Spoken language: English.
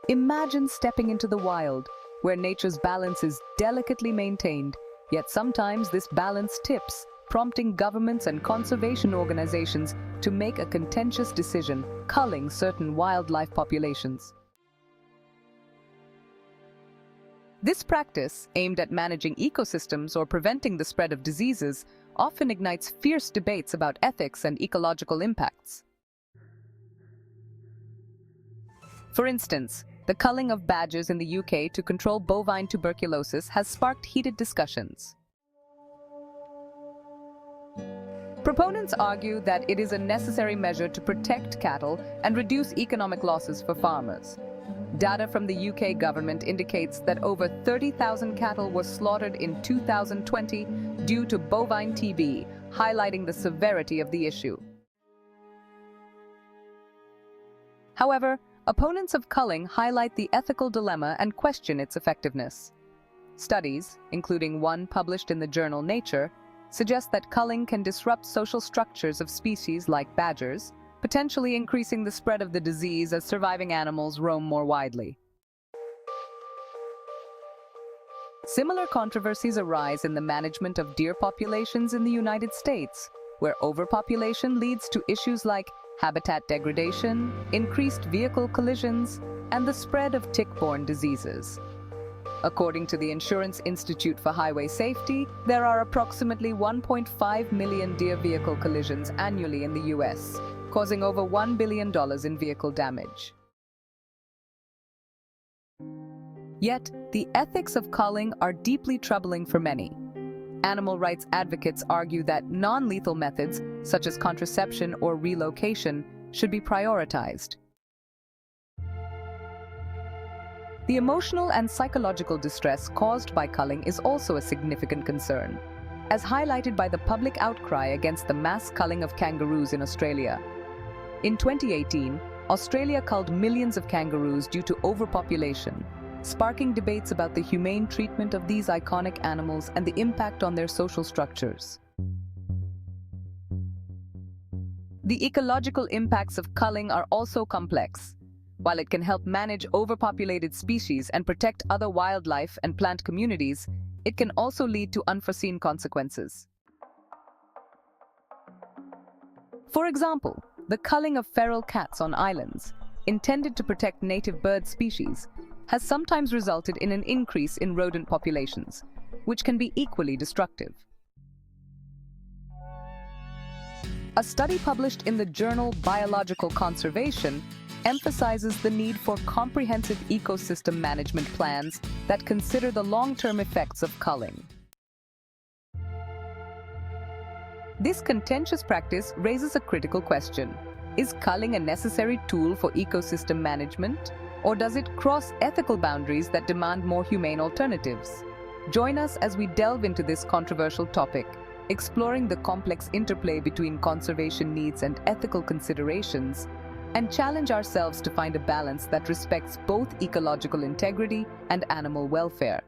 Imagine stepping into the wild, where nature's balance is delicately maintained, yet sometimes this balance tips, prompting governments and conservation organizations to make a contentious decision, culling certain wildlife populations. This practice, aimed at managing ecosystems or preventing the spread of diseases, often ignites fierce debates about ethics and ecological impacts. For instance, the culling of badgers in the UK to control bovine tuberculosis has sparked heated discussions. Proponents argue that it is a necessary measure to protect cattle and reduce economic losses for farmers. Data from the UK government indicates that over 30,000 cattle were slaughtered in 2020 due to bovine TB, highlighting the severity of the issue. However, opponents of culling highlight the ethical dilemma and question its effectiveness. Studies, including one published in the journal Nature, suggest that culling can disrupt social structures of species like badgers, potentially increasing the spread of the disease as surviving animals roam more widely. Similar controversies arise in the management of deer populations in the United States, where overpopulation leads to issues like habitat degradation, increased vehicle collisions, and the spread of tick-borne diseases. According to the Insurance Institute for Highway Safety, there are approximately 1.5 million deer vehicle collisions annually in the US, causing over $1 billion in vehicle damage. Yet, the ethics of culling are deeply troubling for many. Animal rights advocates argue that non-lethal methods, such as contraception or relocation, should be prioritized. The emotional and psychological distress caused by culling is also a significant concern, as highlighted by the public outcry against the mass culling of kangaroos in Australia. In 2018, Australia culled millions of kangaroos due to overpopulation, sparking debates about the humane treatment of these iconic animals and the impact on their social structures. The ecological impacts of culling are also complex. While it can help manage overpopulated species and protect other wildlife and plant communities, it can also lead to unforeseen consequences. For example, the culling of feral cats on islands, intended to protect native bird species, has sometimes resulted in an increase in rodent populations, which can be equally destructive. A study published in the journal Biological Conservation emphasizes the need for comprehensive ecosystem management plans that consider the long-term effects of culling. This contentious practice raises a critical question. Is culling a necessary tool for ecosystem management, or does it cross ethical boundaries that demand more humane alternatives? Join us as we delve into this controversial topic, exploring the complex interplay between conservation needs and ethical considerations, and challenge ourselves to find a balance that respects both ecological integrity and animal welfare.